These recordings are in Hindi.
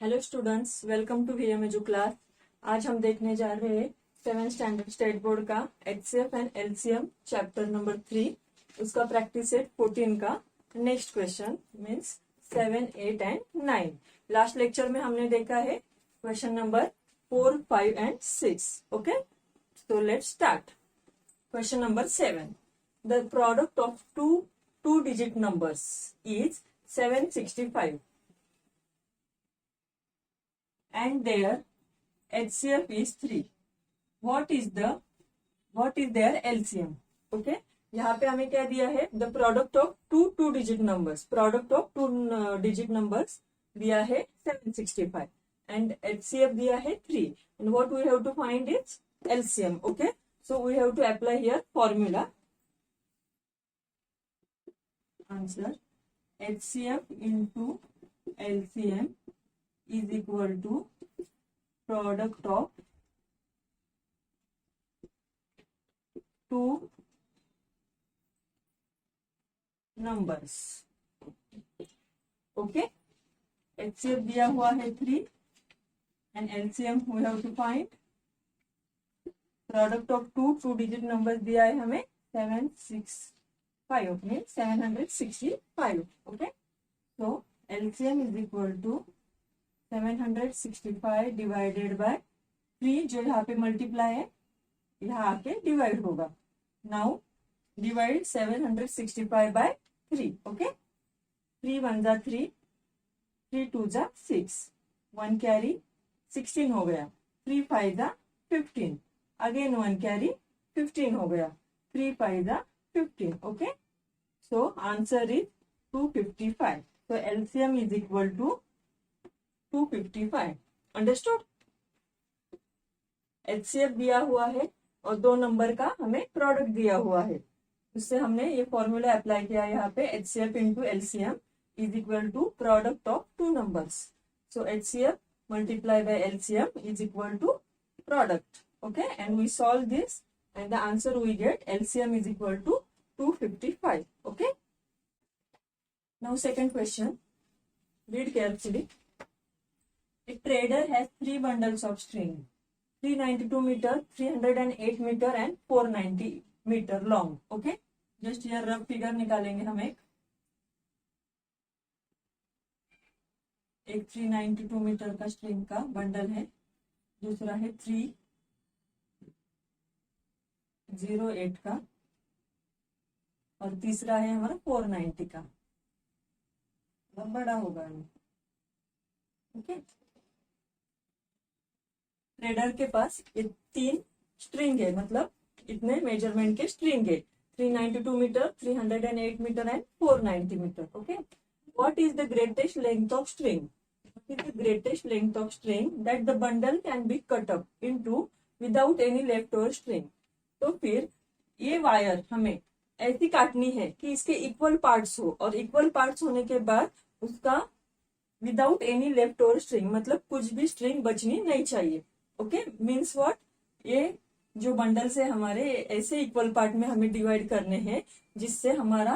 Hello students, welcome to VM edu class. आज हम देखने जा रहे हैं 7th स्टैंडर्ड स्टेट बोर्ड का HCF and LCM chapter number 3, उसका प्रैक्टिस सेट 14 का next question means 7, 8 and 9। Last lecture में हमने देखा है question number 4, 5 and 6। Okay, so let's start. Question number 7. The product of two digit numbers is 765 and their HCF is 3. What is their LCM? Okay, यहाँ पे हमें क्या दिया है? The product of two digit numbers. Product of two digit numbers दिया है 765 and HCF दिया है 3. And what we have to find is LCM. Okay, so we have to apply here formula. Answer: HCF into LCM is equal to product of two numbers. Okay, HCF दिया हुआ है 3 and LCM we have to find. Product of two digit numbers दिया है हमें 765 means 765. Okay, so LCM is equal to 765 divided by 3, जो यहाँ पे मल्टीप्लाई है यहाँ आके डिवाइड होगा. Now divide 765 by 3. ओके, 3 1 जा 3, 3 2 जा 6, 1 कैरी 16 हो गया, 3 5 जा 15, अगेन 1 कैरी 15 हो गया, 3 5 जा 15. Okay, so answer is 255. So LCM is equal to 255. Understood? HCF दिया हुआ है और दो नंबर का हमें प्रोडक्ट दिया हुआ है, उससे हमने ये फॉर्मूला अप्लाई किया यहाँ पे. HCF into LCM is equal to product of two numbers. So HCF multiply by LCM is equal to product. Okay, and we solve this and the answer we get LCM is equal to 255. Okay, now second question, read carefully. A trader has 3 bundles of string, 392 meter, 308 meter and 490 meter long. Okay, just here rough figure निकालेंगे हम. एक 392 मीटर का स्ट्रिंग का बंडल है, दूसरा है 308 का और तीसरा है हमारा 490 का. बहुत बड़ा होगा. ओके, ट्रेडर के पास ये 3 स्ट्रिंग है, मतलब इतने मेजरमेंट के स्ट्रिंग है. 392 metre, 308 metre and 490 metre. Okay, what is the greatest length of string? What is the greatest length of string that the bundle can be cut up into without any left over string? तो फिर ये वायर हमें ऐसी काटनी है कि इसके इक्वल पार्ट्स हो, और इक्वल पार्ट्स होने के बाद उसका without any left over string, मतलब कुछ भी स्ट्रिंग बचनी नहीं चाहिए. Okay, means what? ये जो बंडल्स है हमारे ऐसे इक्वल पार्ट में हमें डिवाइड करने हैं जिससे हमारा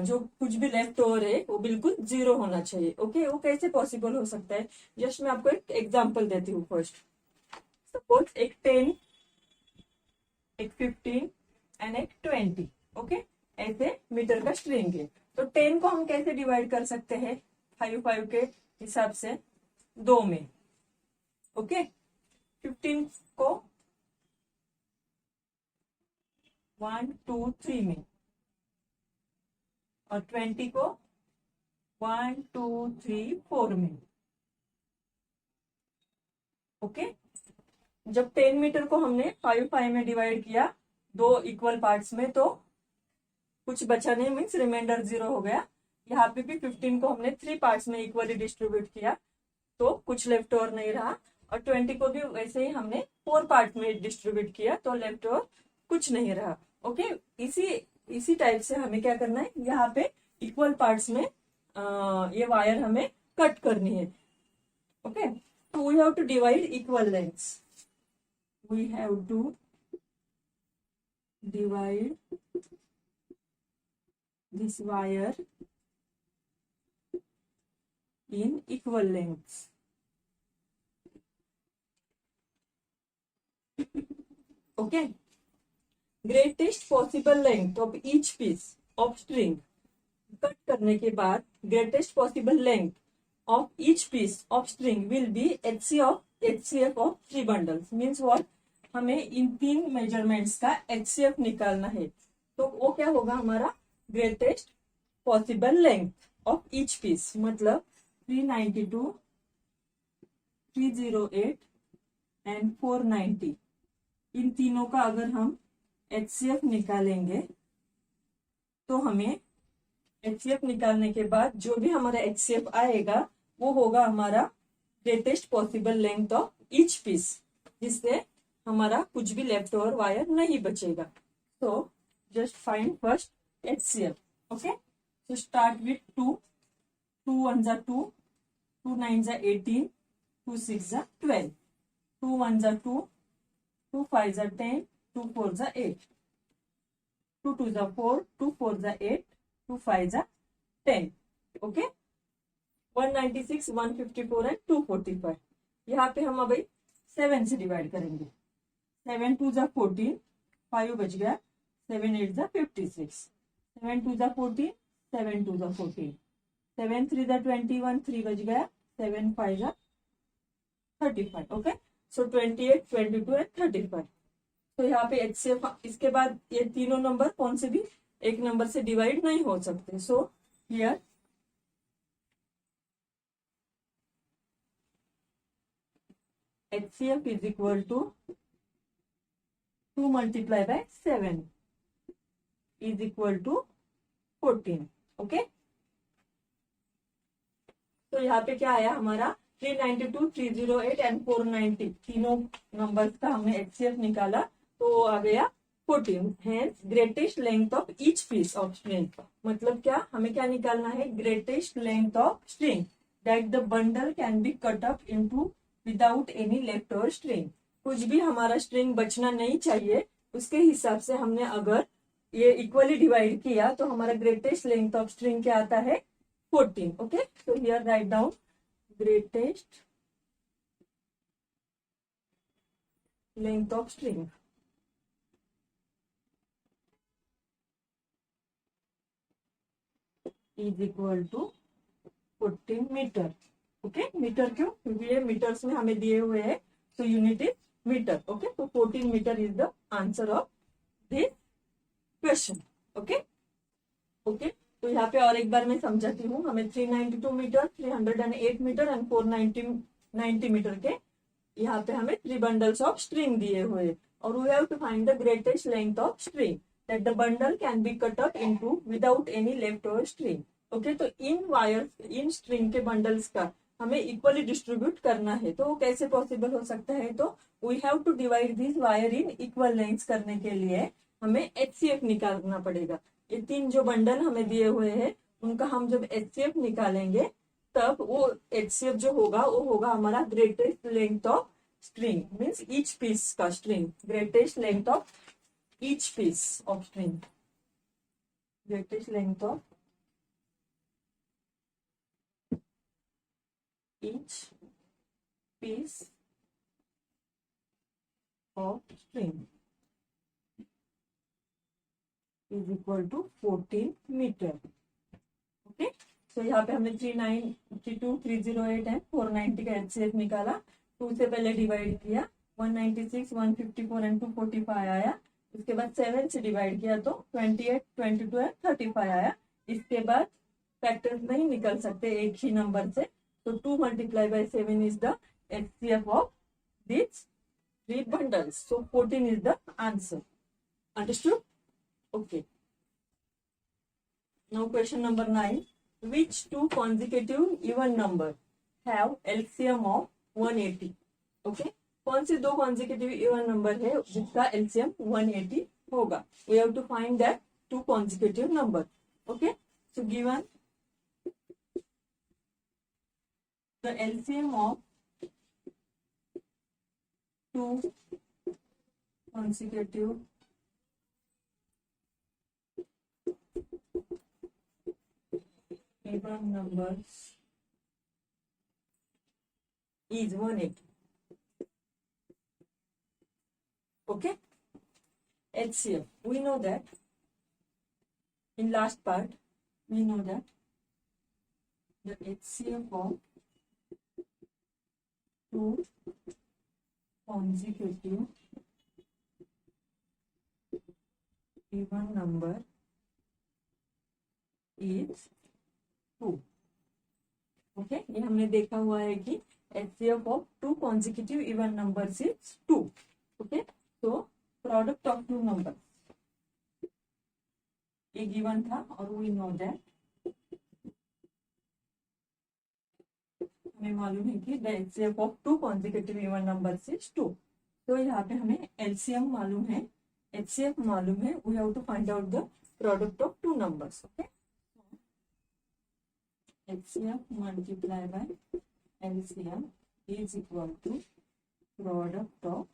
जो कुछ भी लेफ्ट ओवर है वो बिल्कुल 0 होना चाहिए. ओके, वो कैसे पॉसिबल हो सकता है? जस्ट मैं आपको एक एग्जांपल देती हूँ. फर्स्ट सपोज एक 10, एक 15 एंड एक 20. ओके, ऐसे मीटर का स्ट्रिंग है. तो 10 को हम कैसे डिवाइड कर सकते हैं? 5 5 के हिसाब से 2 में. ओके, 15 को 1 2 3 में और 20 को 1 2 3 4 में. ओके, जब 10 मीटर को हमने 5 5 में डिवाइड किया, 2 इक्वल पार्ट्स में, तो कुछ बचा नहीं, मीन्स रिमाइंडर 0 हो गया. यहाँ पे भी 15 को हमने 3 पार्ट्स में इक्वली डिस्ट्रीब्यूट किया तो कुछ लेफ्ट ओवर नहीं रहा, और 20 को भी वैसे ही हमने 4 पार्ट में डिस्ट्रीब्यूट किया तो लेफ्ट ओवर कुछ नहीं रहा. ओके, इसी टाइप से हमें क्या करना है, यहाँ पे इक्वल पार्ट्स में ये वायर हमें कट करनी है. ओके, तो we have to divide equal lengths. We have to divide this wire in equal lengths. Okay, greatest possible length of each piece of string, cut करने के बाद greatest possible length of each piece of string will be HCF of 3 bundles. Means what, हमें इन 3 मेजरमेंट्स का HCF निकालना है। तो वो क्या होगा हमारा greatest possible length of each piece, मतलब 392, 308 एंड 490, इन तीनों का अगर हम HCF निकालेंगे तो हमें HCF निकालने के बाद जो भी हमारा HCF आएगा वो होगा हमारा greatest possible length of each piece, जिससे हमारा कुछ भी लेफ्ट ओवर वायर नहीं बचेगा। तो just find first HCF। Okay, so start with 2, 2 1s are 2, 2 9s are 18, 2 6s are 12, 2 1s are 2, 2 5s are 10, 2 4s are 8, 2 2s are 4, 2 4s are 8, 2 5s are 10. Okay, 196, 154 and 245। यहाँ पे हम अभी 7 से डिवाइड करेंगे। 7 2s are 14, 5 बच गया, 7 8s are 56, 7 2s are 14, 7 2s are 14, 7 3s are 21, 3 बच गया, 7 5s are 35। Okay, so 28, 22 and 35। तो यहाँ पे HCF, इसके बाद ये तीनों नंबर कौन से भी एक नंबर से डिवाइड नहीं हो सकते। So here HCF is equal to 2 multiplied by 7 is equal to 14। Okay, तो यहाँ पे क्या आया हमारा 392, 308 एंड 490, तीनों नंबर्स का हमने HCF निकाला तो आ गया 14। Hence greatest length of each piece of string, मतलब क्या हमें क्या निकालना है, greatest length of string that the bundle can be cut up into without any left over string. कुछ भी हमारा स्ट्रिंग बचना नहीं चाहिए, उसके हिसाब से हमने अगर ये इक्वली डिवाइड किया तो हमारा ग्रेटेस्ट लेंथ ऑफ स्ट्रिंग क्या आता है 14। Okay, so here write down greatest length of string is equal to 14 metre. Okay, metre क्यों, क्योंकि ये मीटर्स में हमें दिए हुए हैं, तो यूनिट इज मीटर। ओके, तो 14 metre is the answer of this question. Okay okay, तो यहाँ पे और एक बार मैं समझाती हूँ। हमें 392 मीटर, 308 मीटर एंड 490 मीटर के यहाँ पे हमें 3 बंडल्स ऑफ स्ट्रिंग दिए हुए, और we have to find the greatest length of string that the bundle can be cut up into without any left over string. Okay, तो इन वायर, इन स्ट्रिंग के बंडल्स का हमें इक्वली डिस्ट्रीब्यूट करना है। तो वो कैसे पॉसिबल हो सकता है, तो we have to divide this wire in equal lengths करने के लिए हमें HCF निकालना पड़ेगा। ये 3 जो बंडल हमें दिए हुए हैं उनका हम जब HCF निकालेंगे तब वो HCF जो होगा वो होगा हमारा greatest length of string, means each piece का string, greatest length of each piece of string, greatest length of each piece of string is equal to 14 metre. Okay, तो यहाँ पे हमने 392, 308 एंड 490 का HCF निकाला। 2 से पहले डिवाइड किया, 196, 154 एंड 245 आया। उसके बाद 7 से डिवाइड किया तो 28, 22 एंड 35 आया। इसके बाद फैक्टर्स नहीं निकल सकते एक ही नंबर से, तो 2 multiplied by 7 is the HCF of these 3 bundles. So 14 is the answer. Understood? Okay. Now question number 9. Which 2 consecutive even number have LCM of 180? Okay. कौन से 2 consecutive even number है जिसका LCM 180 होगा? We have to find that 2 consecutive number. Okay. So given the LCM of 2 consecutive even numbers is 180. Okay, HCF. We know that in last part, we know that the HCF of two consecutive even number is 2. Okay, ये हमने देखा हुआ है कि HCF of two consecutive even numbers is 2. Okay, तो प्रोडक्ट ऑफ टू नंबर ये गिवन था और वी नो दैट हमें मालूम है कि the HCF of two consecutive even numbers is 2. तो यहाँ पे हमें LCM मालूम है, HCF मालूम है. We have to find out the product of two numbers. Okay, HCF multiply by LCM is equal to product of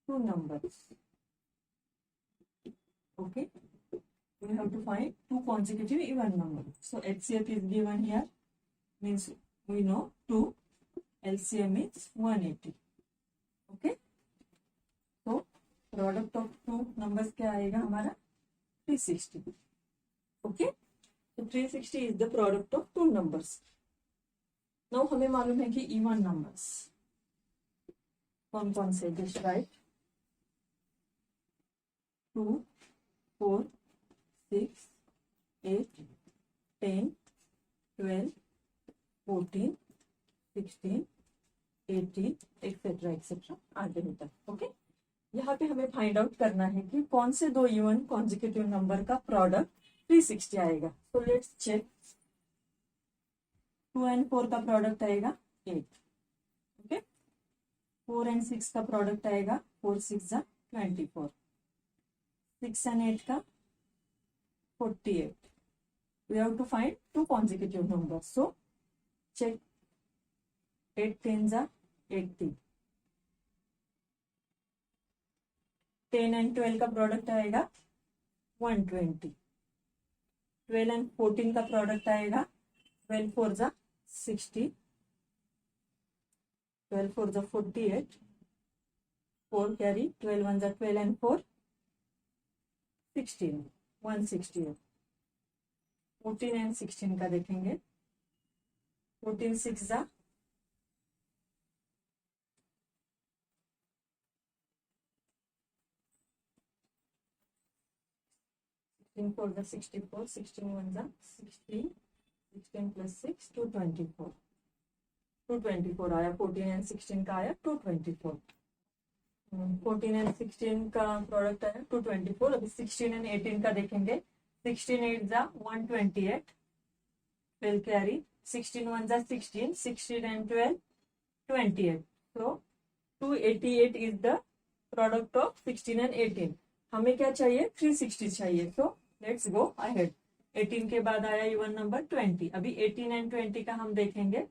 two numbers. Okay, we have to find two consecutive even numbers. So HCF is given here, means we know 2, LCM is 180. Okay, so product of two numbers क्या आएगा हमारा 360. Okay, so 360 is the product of two numbers. Now हमें मालूम है कि even numbers कौन कौन से, just write 2, 4, 6, 8, 10, 12, 14, 16, 18 एक्सेट्रा एक्सेट्रा आगे होता है. ओके, यहाँ पे हमें फाइंड आउट करना है कि कौन से दो इवन कॉन्जिक्यूटिव नंबर का प्रोडक्ट 360 आएगा. तो लेट्स चेक. 2 and 4 का प्रोडक्ट आएगा 8. ओके, 4 and 6 का प्रोडक्ट आएगा 4 6 जा 24. 6 and 8 का 48. We have to find two consecutive numbers. So check. 8 10 जा 80. 10 and 12 का प्रोडक्ट आएगा 120. 12 and 14 का प्रोडक्ट आएगा 12 4 जा 60. 12 4 जा 48. 4 कैरी. 12 1 जा 12 and 4 16. 168. 14 and 16 का देखेंगे. 14 6 जा 16 4 जा 64. 16 1 जा 16. 16 plus 6 224. 224 आया. 14 and 16 का आया 224. 14 and 16 का प्रोडक्ट आया 224. अभी 16 and 18 का देखेंगे. 16 8 जा 128. 12 कैरी. 16 1 जा 16. 16 and 12 28. So 288 is the product of 16 and 18. हमें क्या चाहिए 360 चाहिए. So let's go ahead. 18 के बाद आया इवन नंबर 20. अभी 18 and 20 का हम देखेंगे.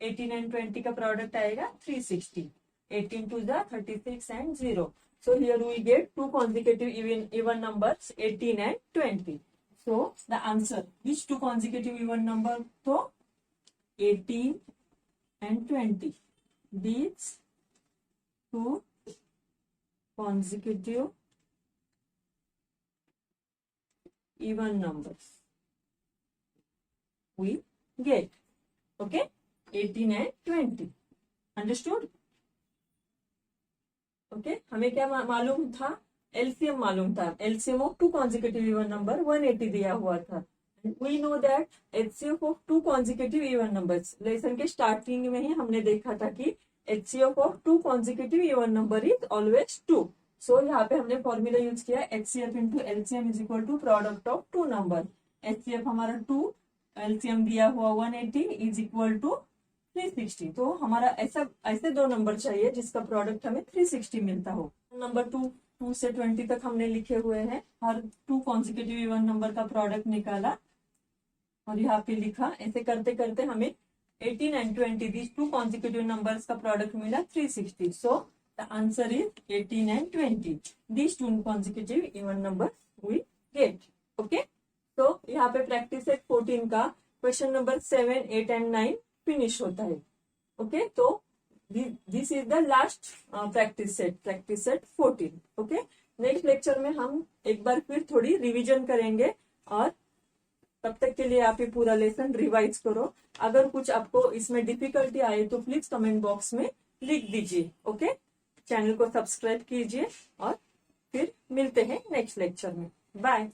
18 and 20 का प्रोडक्ट आएगा 360. 18 2 जा 36 and 0. So here we get two consecutive even numbers 18 and 20. So the answer, which two consecutive even number? So 18 and 20. These two consecutive even numbers we get. Okay, 18 and 20. Understood? Okay, हमें क्या मालूम था? LCM मालूम था. LCM of two consecutive even number 180 दिया हुआ था. We know that HCF of two consecutive even numbers. Lesson के स्टार्टिंग में ही हमने देखा था कि HCF of two consecutive even number is always 2. So यहाँ पे हमने फॉर्मूला यूज किया HCF into LCM is equal to product of two number. HCF हमारा 2, LCM दिया हुआ 180 is equal to 360. तो हमारा ऐसे दो नंबर चाहिए जिसका प्रोडक्ट हमें 360 मिलता हो. नंबर 2 से 20 तक हमने लिखे हुए हैं. हर टू कॉन्जिक्यूटिव इवन नंबर का प्रोडक्ट निकाला और यहाँ पे लिखा. ऐसे करते करते हमें 18 and 20 these two consecutive numbers का प्रोडक्ट मिला 360. So the answer is 18 and 20. These two consecutive even numbers we get. Okay. So यहाँ पे प्रैक्टिस सेट 14 का क्वेश्चन नंबर 7, 8 and 9 फिनिश होता है. ओके, तो this is the last practice set 14. Okay, next lecture में हम एक बार फिर थोड़ी रिवीजन करेंगे और तब तक के लिए आप ये पूरा लेसन रिवाइज करो। अगर कुछ आपको इसमें डिफिकल्टी आए तो प्लीज कमेंट बॉक्स में लिख दीजिए। ओके, चैनल को सब्सक्राइब कीजिए और फिर मिलते हैं नेक्स्ट लेक्चर में। बाय।